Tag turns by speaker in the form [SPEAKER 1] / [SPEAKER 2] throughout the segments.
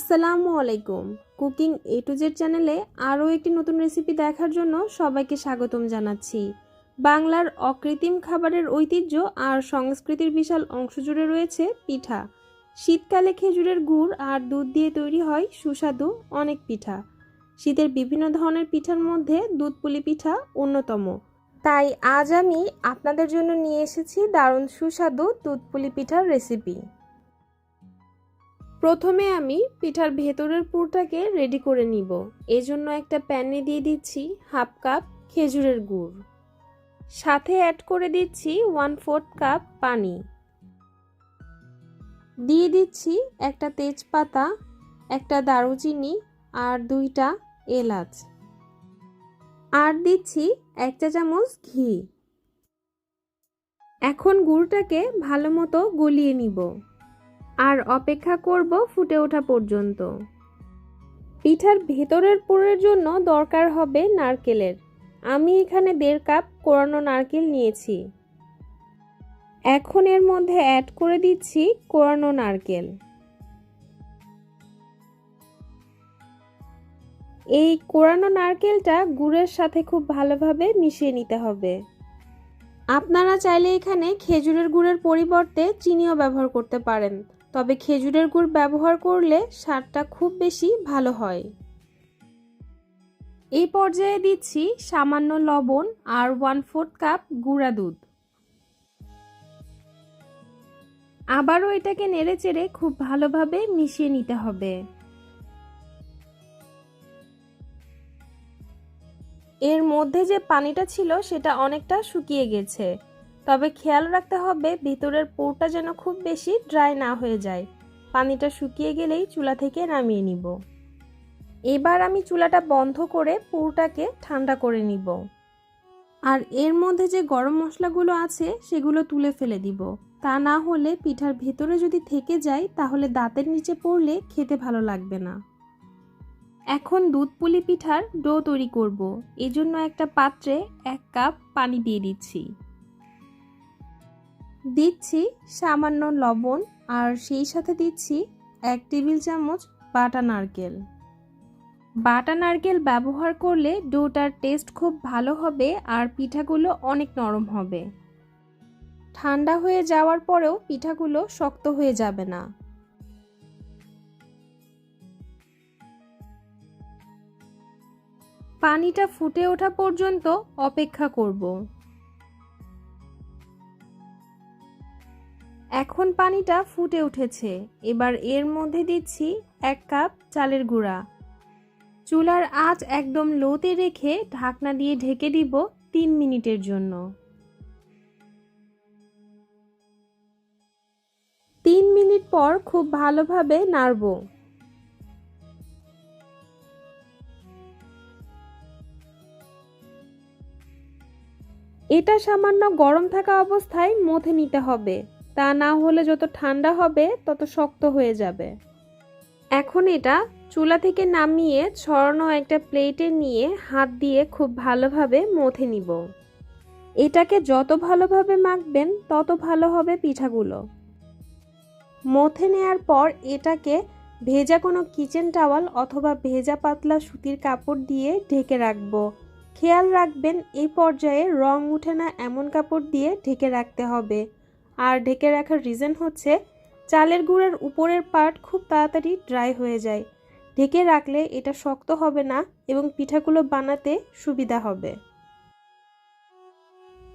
[SPEAKER 1] আসসালামু আলাইকুম। Cooking A to Z চ্যানেলে আরও একটি নতুন রেসিপি দেখার জন্য সবাইকে স্বাগতম জানাচ্ছি। বাংলার অকৃত্রিম খাবারের ঐতিহ্য আর সংস্কৃতির বিশাল অংশ জুড়ে রয়েছে পিঠা। শীতকালে খেজুরের গুড় আর দুধ দিয়ে তৈরি হয় সুস্বাদু অনেক পিঠা। শীতের বিভিন্ন ধরনের পিঠার মধ্যে দুধ পুলি পিঠা অন্যতম। তাই আজ আমি আপনাদের জন্য নিয়ে এসেছি দারুণ সুস্বাদু দুধ পুলি পিঠার রেসিপি। প্রথমে আমি পিঠার ভেতরের পুরটাকে রেডি করে নিব। এজন্য একটা প্যানে দিয়ে দিচ্ছি হাফ কাপ খেজুরের গুড়, সাথে অ্যাড করে দিচ্ছি 1/4 কাপ পানি, দিয়ে দিচ্ছি একটা তেজপাতা, একটা দারুচিনি আর 2টা এলাচ, আর দিচ্ছি 1 চা চামচ ঘি। এখন গুড়টাকে ভালো মতো গলিয়ে নিব আর অপেক্ষা করব ফুটে ওঠা পর্যন্ত। পিঠার ভেতরের পুরের জন্য দরকার হবে নারকেলের। আমি এখানে 1.5 কাপ কোরানো নারকেল নিয়েছি। এখন এর মধ্যে অ্যাড করে দিচ্ছি কোরানো নারকেল। এই কোরানো নারকেলটা গুড়ের সাথে খুব ভালোভাবে মিশিয়ে নিতে হবে। আপনারা চাইলে এখানে খেজুরের গুড়ের পরিবর্তে চিনিও ব্যবহার করতে পারেন, তবে খেজুরের গুড় ব্যবহার করলে স্বাদটা খুব বেশি ভালো হয়। এই পর্যায়ে দিচ্ছি সামান্য লবণ আর 1/4 কাপ গুঁড়া দুধ। আবারও এটাকে নেড়েচেড়ে খুব ভালোভাবে মিশিয়ে নিতে হবে। এর মধ্যে যে পানিটা ছিল সেটা অনেকটা শুকিয়ে গেছে, তবে খেয়াল রাখতে হবে ভেতরের পুরটা যেন খুব বেশি ড্রাই না হয়ে যায়। পানিটা শুকিয়ে গেলেই চুলা থেকে নামিয়ে নিব। এবার আমি চুলাটা বন্ধ করে পুরটাকে ঠান্ডা করে নিব। আর এর মধ্যে যে গরম মশলাগুলো আছে সেগুলো তুলে ফেলে দিব। তা না হলে পিঠার ভেতরে যদি থেকে যায় তাহলে দাঁতের নিচে পড়লে খেতে ভালো লাগবে না। এখন দুধ পুলি পিঠার ডো তৈরি করব। এজন্য একটা পাত্রে 1 কাপ পানি দিয়ে দিচ্ছি সামান্য লবণ, আর সেই সাথে দিচ্ছি 1 টেবিল চামচ বাটা নারকেল। বাটা নারকেল ব্যবহার করলে ডোটার টেস্ট খুব ভালো হবে আর পিঠাগুলো অনেক নরম হবে। ঠান্ডা হয়ে যাওয়ার পরেও পিঠাগুলো শক্ত হয়ে যাবে না। পানিটা ফুটে ওঠা পর্যন্ত অপেক্ষা করব। এখন পানিটা ফুটে উঠেছে। এবার এর মধ্যে দিচ্ছি 1 কাপ চালের গুঁড়া। চুলার আঁচ একদম লোতে রেখে ঢাকনা দিয়ে ঢেকে দিব 3 মিনিটের জন্য। 3 মিনিট পর খুব ভালোভাবে নাড়ব। এটা সামান্য গরম থাকা অবস্থায় মথে নিতে হবে, তা না হলে যত ঠান্ডা হবে তত শক্ত হয়ে যাবে। এখন এটা চুলা থেকে নামিয়ে ছড়ানো একটা প্লেটে নিয়ে হাত দিয়ে খুব ভালোভাবে মথে নিব। এটাকে যত ভালোভাবে মাখবেন তত ভালো হবে পিঠাগুলো। মথে নেয়ার পর এটাকে ভেজা কোনো কিচেন টাওয়াল অথবা ভেজা পাতলা সুতির কাপড় দিয়ে ঢেকে রাখবো। খেয়াল রাখবেন এই পর্যায়ে রং উঠে না এমন কাপড় দিয়ে ঢেকে রাখতে হবে। আর ঢেকে রাখার রিজন হচ্ছে চালের গুঁড়ের উপরের পার্ট খুব তাড়াতাড়ি ড্রাই হয়ে যায়। ঢেকে রাখলে এটা শক্ত হবে না এবং পিঠাগুলো বানাতে সুবিধা হবে।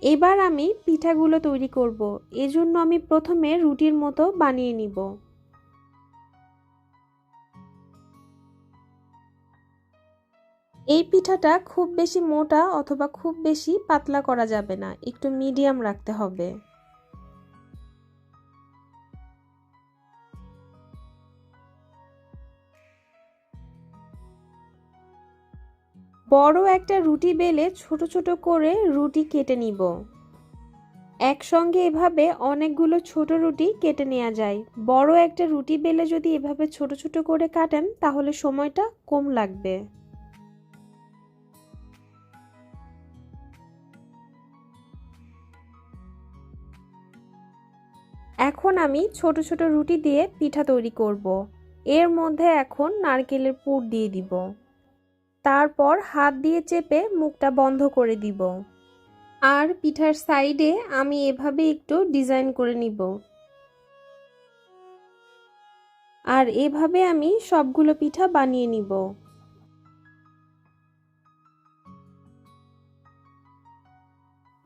[SPEAKER 1] এবার আমি পিঠাগুলো তৈরি করব। এজন্য আমি প্রথমে রুটির মতো বানিয়ে নিব। এই পিঠাটা খুব বেশি মোটা অথবা খুব বেশি পাতলা করা যাবে না, একটু মিডিয়াম রাখতে হবে। বড় একটা রুটি বেলে ছোট ছোট করে রুটি কেটে নিব। একসঙ্গে এভাবে অনেকগুলো ছোট রুটি কেটে নেওয়া যায়। বড় একটা রুটি বেলে যদি এভাবে ছোট ছোট করে কাটেন তাহলে সময়টা কম লাগবে। এখন আমি ছোট ছোট রুটি দিয়ে পিঠা তৈরি করব। এর মধ্যে এখন নারকেলের পুর দিয়ে দিব। তারপর হাত দিয়ে চেপে মুখটা বন্ধ করে দিব। আর পিঠার সাইডে আমি এভাবে একটু ডিজাইন করে নিব। আর এভাবে আমি সবগুলো পিঠা বানিয়ে নিব।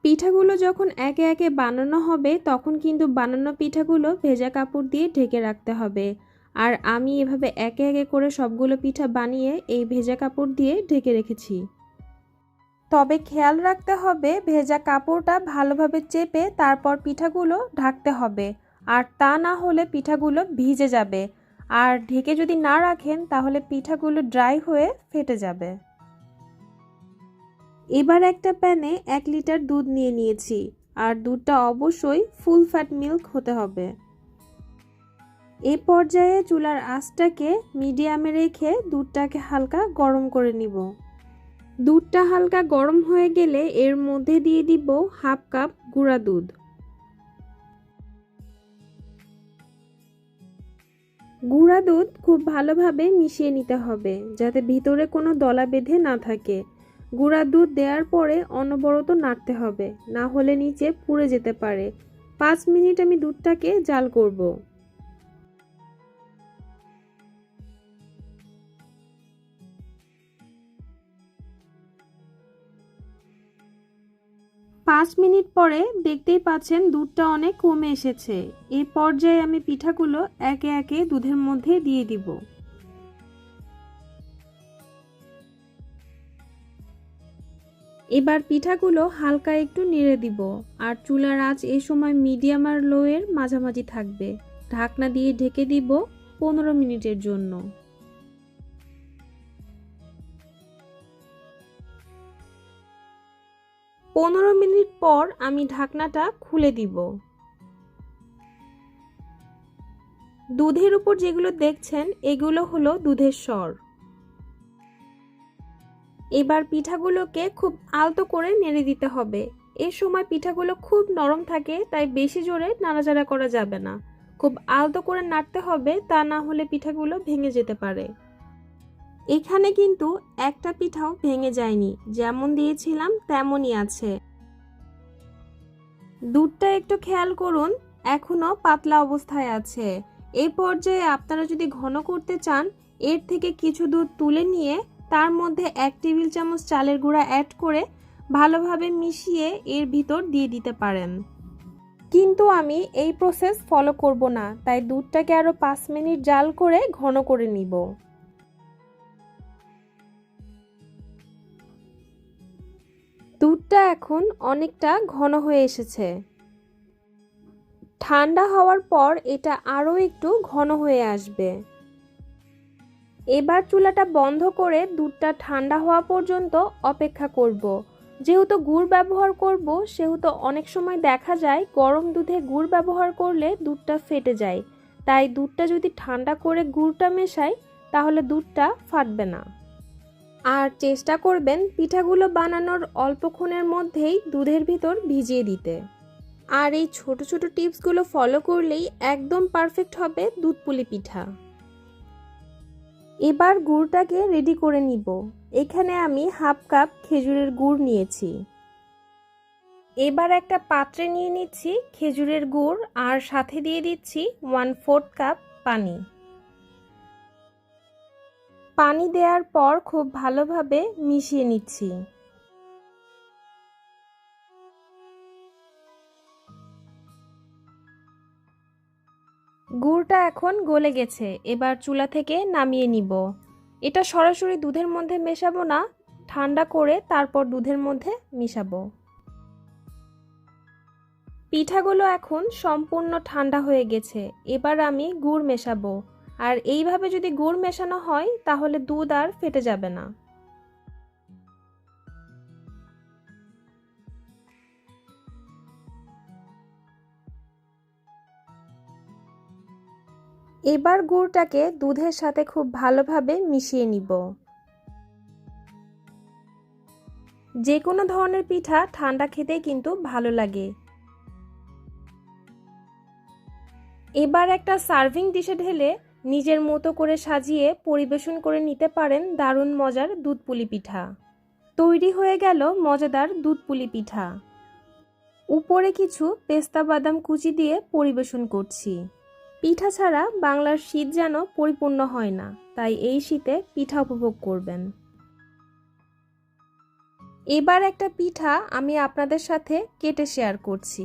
[SPEAKER 1] পিঠাগুলো যখন একে একে বানানো হবে তখন কিন্তু বানানো পিঠাগুলো ভেজা কাপড় দিয়ে ঢেকে রাখতে হবে। আর আমি এভাবে একে একে করে সবগুলো পিঠা বানিয়ে এই ভেজা কাপড় দিয়ে ঢেকে রেখেছি। তবে খেয়াল রাখতে হবে ভেজা কাপড়টা ভালোভাবে চেপে তারপর পিঠাগুলো ঢাকতে হবে। আর তা না হলে পিঠাগুলো ভিজে যাবে। আর ঢেকে যদি না রাখেন তাহলে পিঠাগুলো ড্রাই হয়ে ফেটে যাবে। এবার একটা প্যানে 1 লিটার দুধ নিয়ে নিয়েছি। আর দুধটা অবশ্যই ফুল ফ্যাট মিল্ক হতে হবে। এই পর্যায়ে চুলার আঁচটাকে মিডিয়ামে রেখে দুধটাকে হালকা গরম করে নিব। দুধটা হালকা গরম হয়ে গেলে এর মধ্যে দিয়ে দিব হাফ কাপ গুঁড়া দুধ। গুঁড়া দুধ খুব ভালোভাবে মিশিয়ে নিতে হবে যাতে ভিতরে কোনো দলা বেঁধে না থাকে। গুঁড়া দুধ দেওয়ার পরে অনবরত নাড়তে হবে, না হলে নিচে পুড়ে যেতে পারে। 5 মিনিট আমি দুধটাকে জাল করব। পাঁচ মিনিট পরে দেখতেই পাচ্ছেন দুধটা অনেক কমে এসেছে। এই পর্যায়ে আমি পিঠাগুলো একে একে দুধের মধ্যে দিয়ে দিব। এবার পিঠাগুলো হালকা একটু নেড়ে দিব। আর চুলার আঁচ এই সময় মিডিয়াম আর লো এর মাঝামাঝি থাকবে। ঢাকনা দিয়ে ঢেকে দিব 15 মিনিটের জন্য। 15 মিনিট পর আমি ঢাকনাটা খুলে দিব। দুধের উপর যেগুলো দেখছেন এগুলো হলো দুধের সর। এবার পিঠাগুলোকে খুব আলতো করে নেড়ে দিতে হবে। এই সময় পিঠাগুলো খুব নরম থাকে, তাই বেশি জোরে নাড়াচাড়া করা যাবে না। খুব আলতো করে নাড়তে হবে, তা না হলে পিঠাগুলো ভেঙে যেতে পারে। এখানে কিন্তু একটা পিঠাও ভেঙে যায়নি, যেমন দিয়েছিলাম তেমনই আছে। দুধটা একটু খেয়াল করুন, এখনো পাতলা অবস্থায় আছে। এই পর্যায়ে আপনারা যদি ঘন করতে চান, এর থেকে কিছু দুধ তুলে নিয়ে তার মধ্যে 1 টেবিল চামচ চালের গুঁড়া অ্যাড করে ভালোভাবে মিশিয়ে এর ভিতর দিয়ে দিতে পারেন। কিন্তু আমি এই প্রসেস ফলো করব না, তাই দুধটাকে আরো 5 মিনিট জাল করে ঘন করে নিব। দুধটা এখন অনেকটা ঘন হয়ে এসেছে। ঠান্ডা হওয়ার পর এটা আরো একটু ঘন হয়ে আসবে। এবার চুলাটা বন্ধ করে দুধটা ঠান্ডা হওয়া পর্যন্ত অপেক্ষা করব। যেহেতু গুড় ব্যবহার করব, সেহেতু অনেক সময় দেখা যায় গরম দুধে গুড় ব্যবহার করলে দুধটা ফেটে যায়। তাই দুধটা যদি ঠান্ডা করে গুড়টা মেশাই তাহলে দুধটা ফাটবে না। আর চেষ্টা করবেন পিঠাগুলো বানানোর অল্পক্ষণের মধ্যেই দুধের ভিতর ভিজিয়ে দিতে। আর এই ছোট ছোট টিপসগুলো ফলো করলেই একদম পারফেক্ট হবে দুধ পুলি পিঠা। এবার গুড়টাকে রেডি করে নিব। এখানে আমি হাফ কাপ খেজুরের গুড় নিয়েছি। এবার একটা পাত্রে নিয়ে নিচ্ছি খেজুরের গুড় আর সাথে দিয়ে দিচ্ছি 1/4 কাপ পানি। পানি দেওয়ার পর খুব ভালোভাবে মিশিয়ে নিচ্ছি। গুড়টা এখন গলে গেছে, এবার চুলা থেকে নামিয়ে নিব। এটা সরাসরি দুধের মধ্যে মেশাবো না, ঠান্ডা করে তারপর দুধের মধ্যে মিশাবো। পিঠাগুলো এখন সম্পূর্ণ ঠান্ডা হয়ে গেছে। এবার আমি গুড় মেশাবো। আর এইভাবে যদি গুড় মেশানো হয় তাহলে দুধ আর ফেটে যাবে না। এবার গুড়টাকে দুধের সাথে খুব ভালোভাবে মিশিয়ে নিব। যে কোনো ধরনের পিঠা ঠান্ডা খেতেই কিন্তু ভালো লাগে। এবার একটা সার্ভিং ডিশে ঢেলে নিজের মতো করে সাজিয়ে পরিবেশন করে নিতে পারেন দারুণ মজার দুধ পুলি পিঠা। তৈরি হয়ে গেল মজাদার দুধ পুলি পিঠা। উপরে কিছু পেস্তা বাদাম কুচি দিয়ে পরিবেশন করছি। পিঠা ছাড়া বাংলার শীত যেন পরিপূর্ণ হয় না, তাই এই শীতে পিঠা উপভোগ করবেন। এবার একটা পিঠা আমি আপনাদের সাথে কেটে শেয়ার করছি।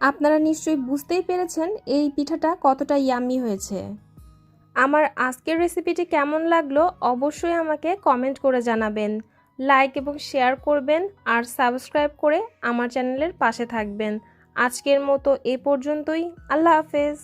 [SPEAKER 1] আপনারা নিশ্চয়ই বুঝতেই পেরেছেন এই পিঠাটা কতটা ইয়াম্মি হয়েছে। আমার আজকের রেসিপিটি কেমন লাগলো অবশ্যই আমাকে কমেন্ট করে জানাবেন, লাইক এবং শেয়ার করবেন আর সাবস্ক্রাইব করে আমার চ্যানেলের পাশে থাকবেন। আজকের মতো এ পর্যন্তই। আল্লাহ হাফেজ।